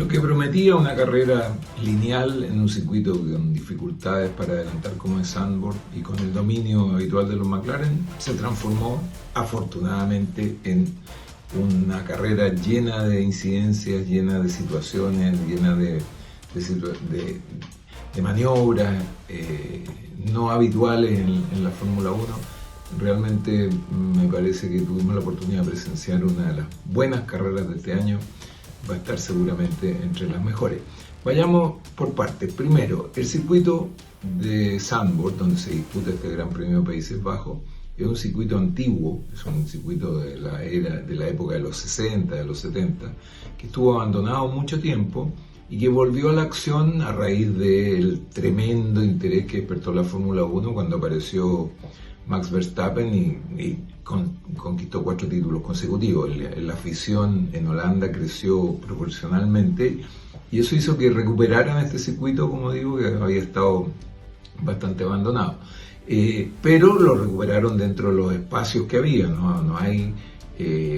Lo que prometía una carrera lineal en un circuito con dificultades para adelantar como es Zandvoort y con el dominio habitual de los McLaren, se transformó afortunadamente en una carrera llena de incidencias, llena de situaciones, llena de maniobras no habituales en la Fórmula 1. Realmente me parece que tuvimos la oportunidad de presenciar una de las buenas carreras de este año. Va a estar seguramente entre las mejores. Vayamos por partes. Primero, el circuito de Zandvoort, donde se disputa este Gran Premio de Países Bajos, es un circuito antiguo, es un circuito de la época de los 60, de los 70, que estuvo abandonado mucho tiempo y que volvió a la acción a raíz del tremendo interés que despertó la Fórmula 1 cuando apareció Max Verstappen y conquistó 4 títulos consecutivos. La afición en Holanda creció proporcionalmente y eso hizo que recuperaran este circuito, como digo, que había estado bastante abandonado. Pero lo recuperaron dentro de los espacios que había, no hay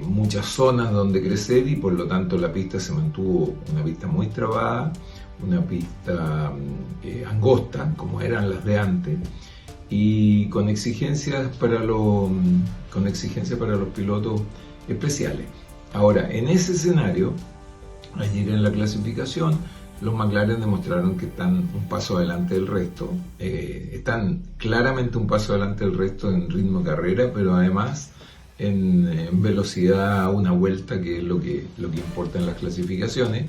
muchas zonas donde crecer y por lo tanto la pista se mantuvo una pista muy trabada, una pista angosta, como eran las de antes, y con exigencias para los pilotos especiales. Ahora, en ese escenario, al llegar en la clasificación, los McLaren demostraron que están un paso adelante del resto, están claramente un paso adelante del resto en ritmo de carrera, pero además en velocidad a una vuelta, que es lo que importa en las clasificaciones,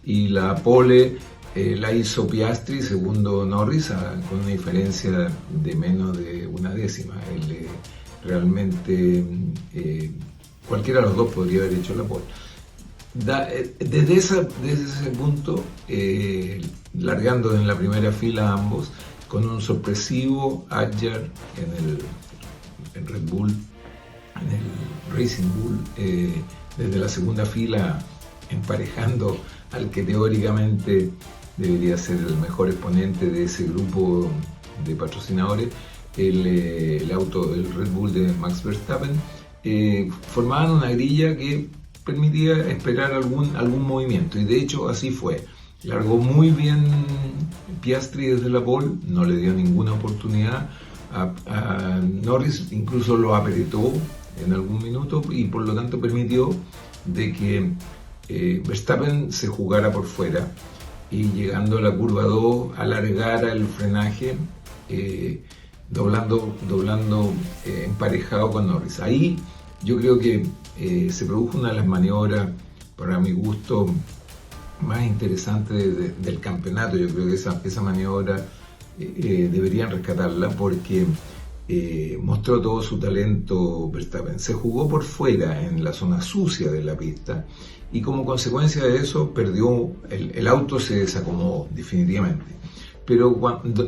y la pole la hizo Piastri, segundo Norris, con una diferencia de menos de una décima. Realmente cualquiera de los dos podría haber hecho la pole. Desde ese punto, largando en la primera fila ambos, con un sorpresivo Adjar en Red Bull, en el Racing Bull, desde la segunda fila, emparejando al que teóricamente debería ser el mejor exponente de ese grupo de patrocinadores, el Red Bull de Max Verstappen, formaban una grilla que permitía esperar algún movimiento, y de hecho así fue. Largó muy bien Piastri desde la pole, no le dio ninguna oportunidad a Norris, incluso lo apretó en algún minuto y por lo tanto permitió de que Verstappen se jugara por fuera y llegando a la curva 2 alargara el frenaje, doblando emparejado con Norris. Ahí yo creo que se produjo una de las maniobras, para mi gusto, más interesantes del campeonato. Yo creo que esa maniobra deberían rescatarla porque mostró todo su talento Verstappen. Se jugó por fuera en la zona sucia de la pista y como consecuencia de eso perdió, el auto se desacomodó definitivamente. Pero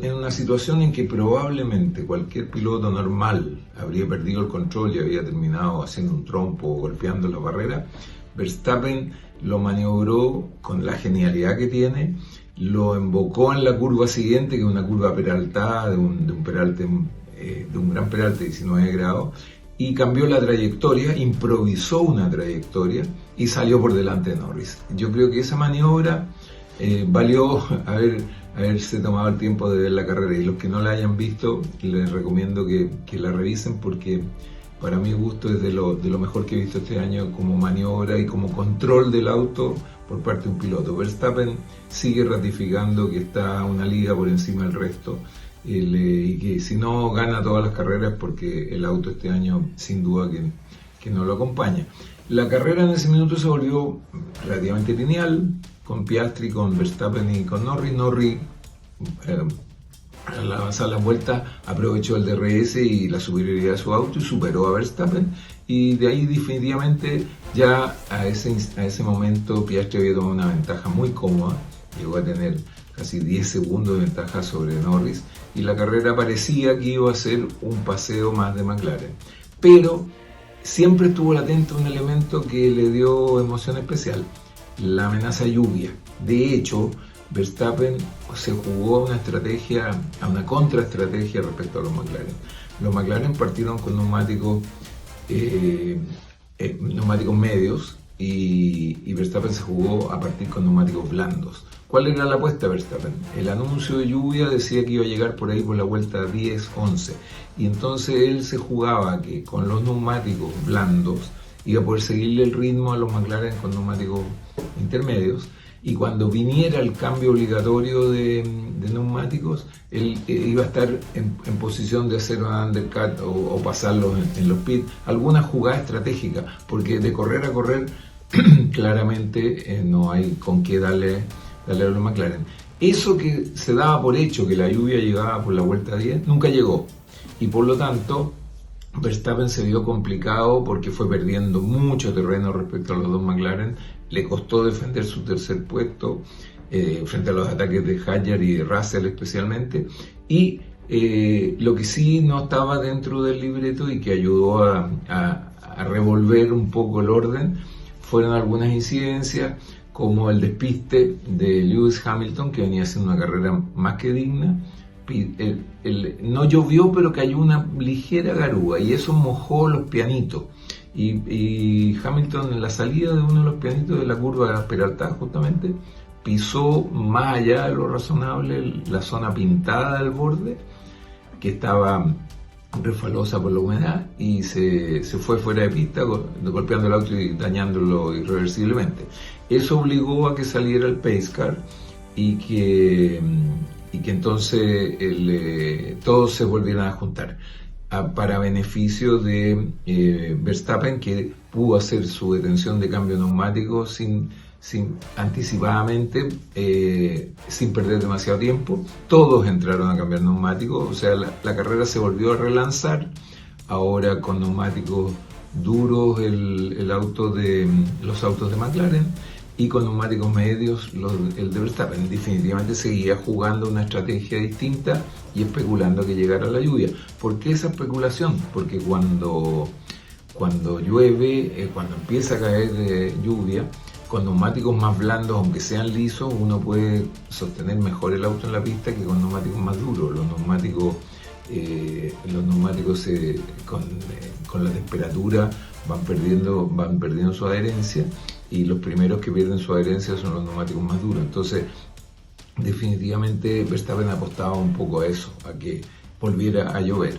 en una situación en que probablemente cualquier piloto normal habría perdido el control y había terminado haciendo un trompo o golpeando la barrera, Verstappen lo maniobró con la genialidad que tiene, lo embocó en la curva siguiente, que es una curva peraltada de un gran peralte de 19 grados, y cambió la trayectoria, improvisó una trayectoria y salió por delante de Norris. Yo creo que esa maniobra valió haberse tomado el tiempo de ver la carrera, y los que no la hayan visto les recomiendo que la revisen porque para mi gusto es de lo mejor que he visto este año como maniobra y como control del auto por parte de un piloto. Verstappen sigue ratificando que está una liga por encima del resto y que si no gana todas las carreras porque el auto este año sin duda que no lo acompaña. La carrera en ese minuto se volvió relativamente lineal, con Piastri, con Verstappen y con Norris. Norris, al avanzar las vueltas, aprovechó el DRS y la superioridad de su auto y superó a Verstappen. Y de ahí definitivamente ya a ese momento Piastri había tomado una ventaja muy cómoda, llegó a tener casi 10 segundos de ventaja sobre Norris y la carrera parecía que iba a ser un paseo más de McLaren. Pero siempre estuvo latente un elemento que le dio emoción especial: la amenaza lluvia. De hecho, Verstappen se jugó a una contraestrategia respecto a los McLaren. Los McLaren partieron con neumáticos medios y Verstappen se jugó a partir con neumáticos blandos. ¿Cuál era la apuesta de Verstappen? El anuncio de lluvia decía que iba a llegar por ahí por la vuelta 10, 11, y entonces él se jugaba que con los neumáticos blandos iba a poder seguirle el ritmo a los McLaren con neumáticos intermedios, y cuando viniera el cambio obligatorio de neumáticos, él iba a estar en posición de hacer un undercut o pasarlos en los pits, alguna jugada estratégica, porque de correr a correr claramente no hay con qué darle a los McLaren. Eso que se daba por hecho, que la lluvia llegaba por la vuelta 10, nunca llegó, y por lo tanto Verstappen se vio complicado porque fue perdiendo mucho terreno respecto a los dos McLaren. Le costó defender su tercer puesto frente a los ataques de Hadjar y de Russell especialmente, y lo que sí no estaba dentro del libreto y que ayudó a revolver un poco el orden fueron algunas incidencias, como el despiste de Lewis Hamilton, que venía haciendo una carrera más que digna. No llovió, pero cayó una ligera garúa y eso mojó los pianitos, y Hamilton en la salida de uno de los pianitos de la curva Peralta justamente pisó más allá de lo razonable la zona pintada del borde, que estaba resbalosa por la humedad, y se fue fuera de pista golpeando el auto y dañándolo irreversiblemente. Eso obligó a que saliera el pace car y que entonces todos se volvieran a juntar para beneficio de Verstappen, que pudo hacer su detención de cambio neumático anticipadamente, sin perder demasiado tiempo. Todos entraron a cambiar neumáticos, o sea, la carrera se volvió a relanzar, ahora con neumáticos duros los autos de McLaren, y con neumáticos medios el de Verstappen. Definitivamente seguía jugando una estrategia distinta y especulando que llegara la lluvia. ¿Por qué esa especulación? Porque cuando llueve, cuando empieza a caer lluvia, con neumáticos más blandos, aunque sean lisos, uno puede sostener mejor el auto en la pista que con neumáticos más duros. Los neumáticos con la temperatura van perdiendo su adherencia, y los primeros que pierden su adherencia son los neumáticos más duros. Entonces, definitivamente Verstappen apostaba un poco a eso, a que volviera a llover.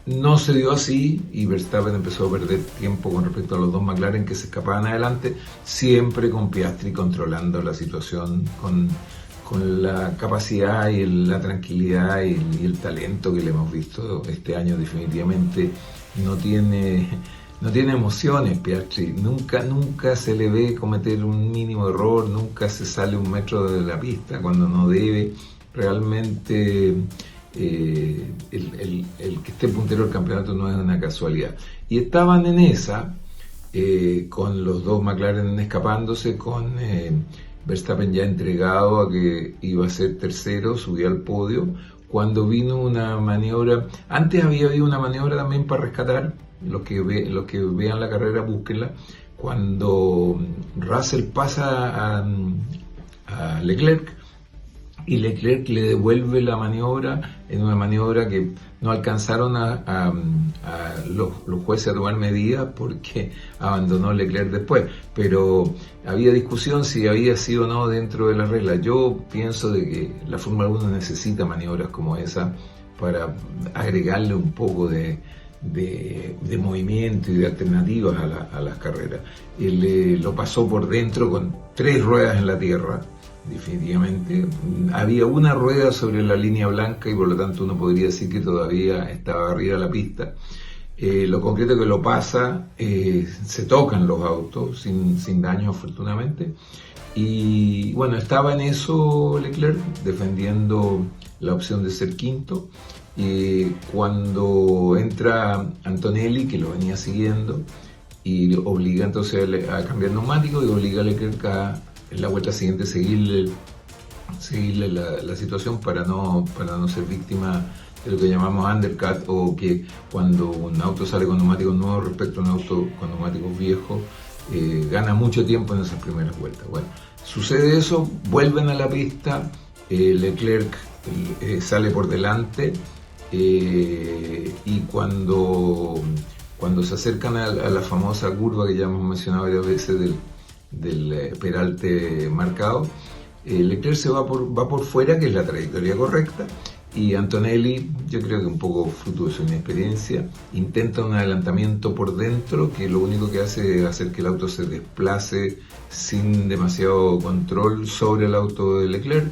No se dio así, y Verstappen empezó a perder tiempo con respecto a los dos McLaren que se escapaban adelante, siempre con Piastri controlando la situación con la capacidad y la tranquilidad y el talento que le hemos visto este año. Definitivamente no tiene emociones Piastri, nunca se le ve cometer un mínimo error, nunca se sale un metro de la pista cuando no debe. Realmente el que esté puntero del campeonato no es una casualidad. Y estaban en esa, con los dos McLaren escapándose, con Verstappen ya entregado a que iba a ser tercero, subía al podio, cuando vino una maniobra. Antes había habido una maniobra también para rescatar. Los que vean la carrera, búsquenla. Cuando Russell pasa a Leclerc, y Leclerc le devuelve la maniobra, en una maniobra que no alcanzaron a los jueces a tomar medidas porque abandonó Leclerc después, pero había discusión si había sido o no dentro de las reglas. Yo pienso de que la Fórmula 1 necesita maniobras como esa para agregarle un poco de movimiento y de alternativas a las carreras. Él lo pasó por dentro con 3 ruedas en la tierra. Definitivamente había una rueda sobre la línea blanca, y por lo tanto uno podría decir que todavía estaba arriba de la pista. Lo concreto es que lo pasa, se tocan los autos sin daño afortunadamente, y bueno, estaba en eso Leclerc defendiendo la opción de ser quinto, y cuando entra Antonelli, que lo venía siguiendo, y obliga entonces a cambiar neumático, y obliga a Leclerc en la vuelta siguiente seguirle la situación para no ser víctima de lo que llamamos undercut, o que cuando un auto sale con neumáticos nuevos respecto a un auto con neumáticos viejos, gana mucho tiempo en esas primeras vueltas. Bueno, sucede eso, vuelven a la pista, Leclerc sale por delante, y cuando cuando se acercan a la famosa curva que ya hemos mencionado varias veces del peralte marcado, Leclerc va por fuera, que es la trayectoria correcta, y Antonelli, yo creo que un poco fruto de su inexperiencia, intenta un adelantamiento por dentro que lo único que hace es hacer que el auto se desplace sin demasiado control sobre el auto de Leclerc,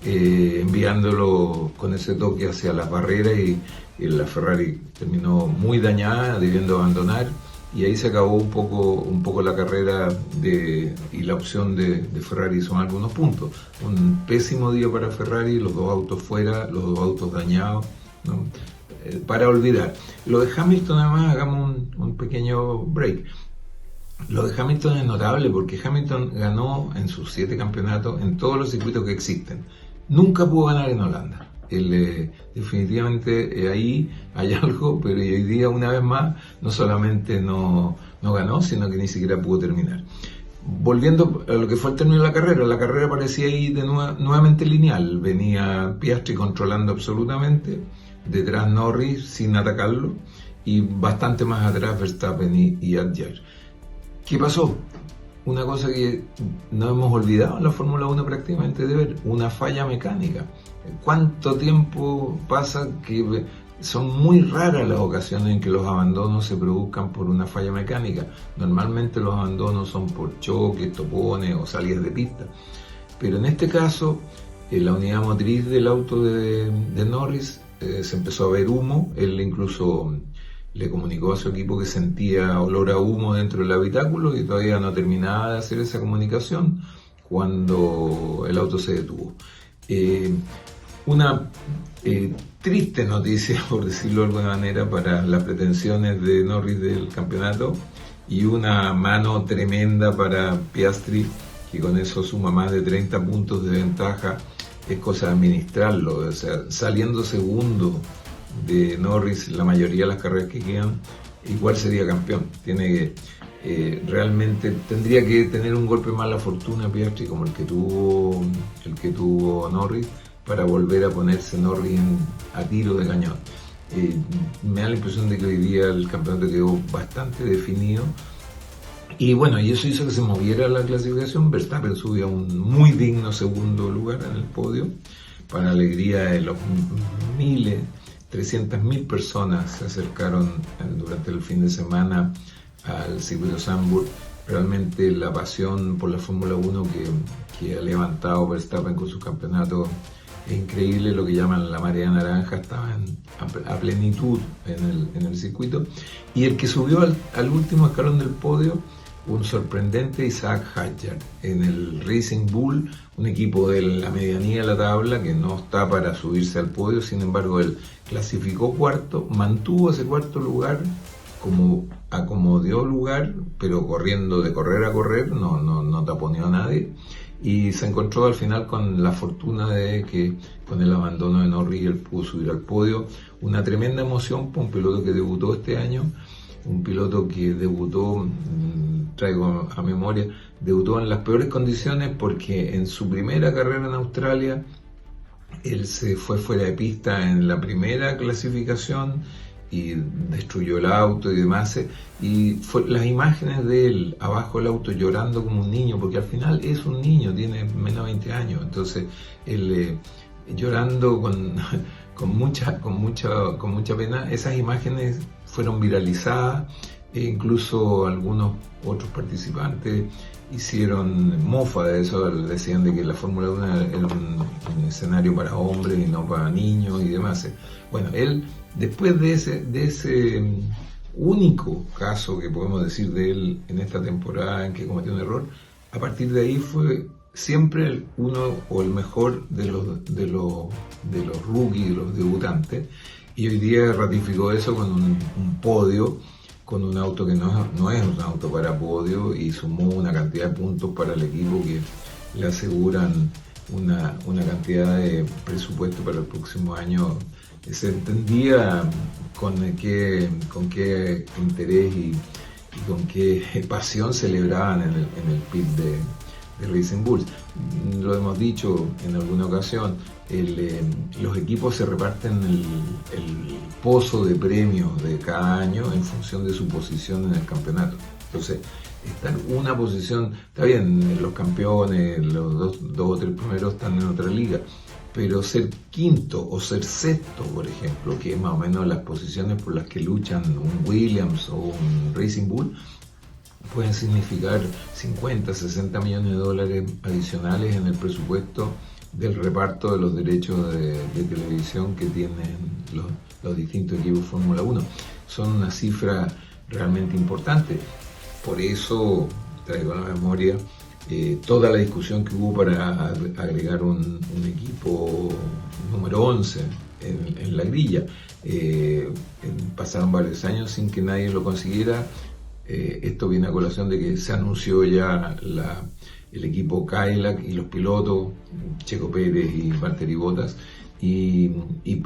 enviándolo con ese toque hacia las barreras, y la Ferrari terminó muy dañada, debiendo abandonar, y ahí se acabó un poco la carrera y la opción de Ferrari son algunos puntos. Un pésimo día para Ferrari, los dos autos fuera, los dos autos dañados, ¿no? Para olvidar. Lo de Hamilton, además, hagamos un pequeño break. Lo de Hamilton es notable porque Hamilton ganó en sus 7 campeonatos en todos los circuitos que existen. Nunca pudo ganar en Holanda. Definitivamente ahí hay algo, pero hoy día, una vez más, no solamente no ganó, sino que ni siquiera pudo terminar. Volviendo a lo que fue el término de la carrera parecía ahí nuevamente lineal. Venía Piastri controlando absolutamente, detrás Norris sin atacarlo, y bastante más atrás Verstappen y Adjar. ¿Qué pasó? Una cosa que no hemos olvidado en la Fórmula 1 prácticamente de ver, una falla mecánica. ¿Cuánto tiempo pasa que son muy raras las ocasiones en que los abandonos se produzcan por una falla mecánica? Normalmente los abandonos son por choques, topones o salidas de pista. Pero en este caso, la unidad motriz del auto de Norris se empezó a ver humo. Él incluso le comunicó a su equipo que sentía olor a humo dentro del habitáculo, y todavía no terminaba de hacer esa comunicación cuando el auto se detuvo. Una triste noticia, por decirlo de alguna manera, para las pretensiones de Norris del campeonato, y una mano tremenda para Piastri, que con eso suma más de 30 puntos de ventaja. Es cosa de administrarlo, o sea, saliendo segundo de Norris la mayoría de las carreras que quedan, igual sería campeón. Realmente tendría que tener un golpe más la fortuna Piastri como el que tuvo Norris, para volver a ponerse Norris a tiro de cañón. Me da la impresión de que hoy día el campeonato quedó bastante definido, y bueno, y eso hizo que se moviera la clasificación. Verstappen subió a un muy digno segundo lugar en el podio, para alegría de los 300.000 personas se acercaron durante el fin de semana al circuito Zandvoort. Realmente la pasión por la Fórmula 1 que ha levantado Verstappen con su campeonato es increíble. Lo que llaman la marea naranja estaba a plenitud en el circuito. Y el que subió al último escalón del podio, un sorprendente Isaac Hadjar, en el Racing Bull, un equipo de la medianía de la tabla que no está para subirse al podio. Sin embargo, él clasificó cuarto, mantuvo ese cuarto lugar, como acomodó lugar, pero corriendo de correr a correr, no taponeó a nadie, y se encontró al final con la fortuna de que con el abandono de Norris él pudo subir al podio. Una tremenda emoción para un piloto que debutó este año, un piloto que debutó, traigo a memoria, debutó en las peores condiciones, porque en su primera carrera en Australia él se fue fuera de pista en la primera clasificación y destruyó el auto y demás, y las imágenes de él abajo del auto llorando como un niño, porque al final es un niño, tiene menos de 20 años, entonces él llorando con mucha pena. Esas imágenes fueron viralizadas, e incluso algunos otros participantes hicieron mofa de eso, decían de que la Fórmula 1 era un escenario para hombres y no para niños y demás. Bueno, él, después de ese único caso que podemos decir de él en esta temporada en que cometió un error, a partir de ahí fue siempre uno o el mejor de los rookies, de los debutantes, y hoy día ratificó eso con un podio, con un auto que no es un auto para podio, y sumó una cantidad de puntos para el equipo que le aseguran una cantidad de presupuesto para el próximo año. Se entendía con qué interés y con qué pasión celebraban en el pit Racing Bulls. Lo hemos dicho en alguna ocasión, los equipos se reparten el pozo de premios de cada año en función de su posición en el campeonato. Entonces, está en una posición, está bien, los campeones, los dos o tres primeros están en otra liga, pero ser quinto o ser sexto, por ejemplo, que es más o menos las posiciones por las que luchan un Williams o un Racing Bull, pueden significar 50, 60 millones de dólares adicionales en el presupuesto del reparto de los derechos de televisión que tienen los distintos equipos Fórmula 1. Son una cifra realmente importante. Por eso traigo a la memoria toda la discusión que hubo para agregar un equipo número 11 en la grilla. Pasaron varios años sin que nadie lo consiguiera. Esto viene a colación de que se anunció ya el equipo Cadillac y los pilotos, Checo Pérez y Valtteri Bottas, y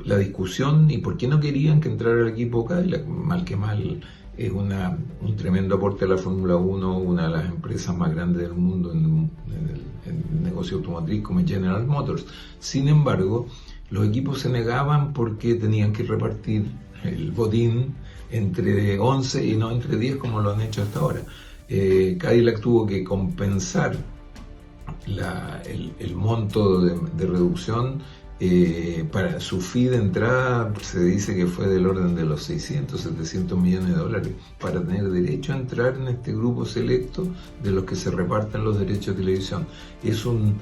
la discusión y por qué no querían que entrara el equipo Cadillac. Mal que mal, es un tremendo aporte a la Fórmula 1, una de las empresas más grandes del mundo en el negocio automotriz como General Motors. Sin embargo, los equipos se negaban porque tenían que repartir el botín entre 11 y no entre 10 como lo han hecho hasta ahora. Cadillac tuvo que compensar el monto de reducción. Para su fee de entrada se dice que fue del orden de los 600, 700 millones de dólares para tener derecho a entrar en este grupo selecto de los que se reparten los derechos de televisión. Es un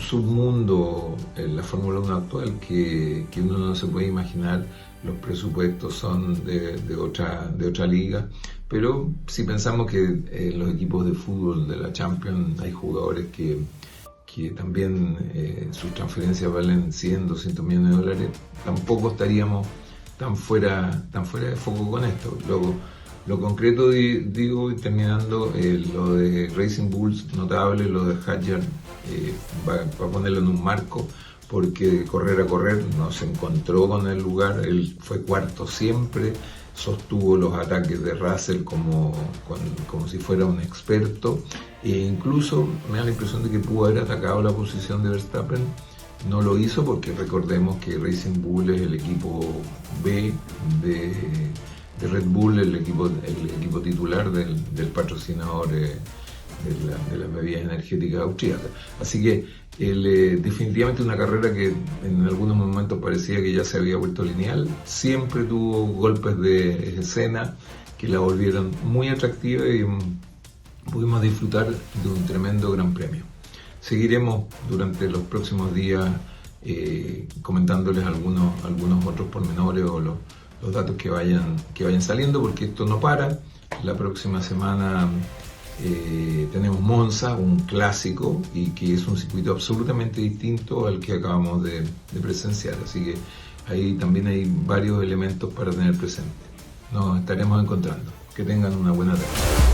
submundo en la Fórmula 1 actual que uno no se puede imaginar. Los presupuestos son de otra liga, pero si pensamos que en los equipos de fútbol de la Champions hay jugadores que también sus transferencias valen 100, 200 millones de dólares, tampoco estaríamos tan fuera de foco con esto. Lo concreto, digo, y terminando, lo de Racing Bulls, notable, lo de Hadjar, para ponerlo en un marco, porque de correr a correr no se encontró con el lugar, él fue cuarto siempre, sostuvo los ataques de Russell como si fuera un experto, e incluso me da la impresión de que pudo haber atacado la posición de Verstappen. No lo hizo porque recordemos que Racing Bull es el equipo B de Red Bull, el equipo titular del patrocinador de las bebidas energéticas austríacas. Así que definitivamente una carrera que en algunos momentos parecía que ya se había vuelto lineal, siempre tuvo golpes de escena que la volvieron muy atractiva y pudimos disfrutar de un tremendo gran premio. Seguiremos durante los próximos días comentándoles algunos otros pormenores o los datos que vayan saliendo, porque esto no para. La próxima semana tenemos Monza, un clásico, y que es un circuito absolutamente distinto al que acabamos de presenciar, así que ahí también hay varios elementos para tener presente. Nos estaremos encontrando. Que tengan una buena tarde.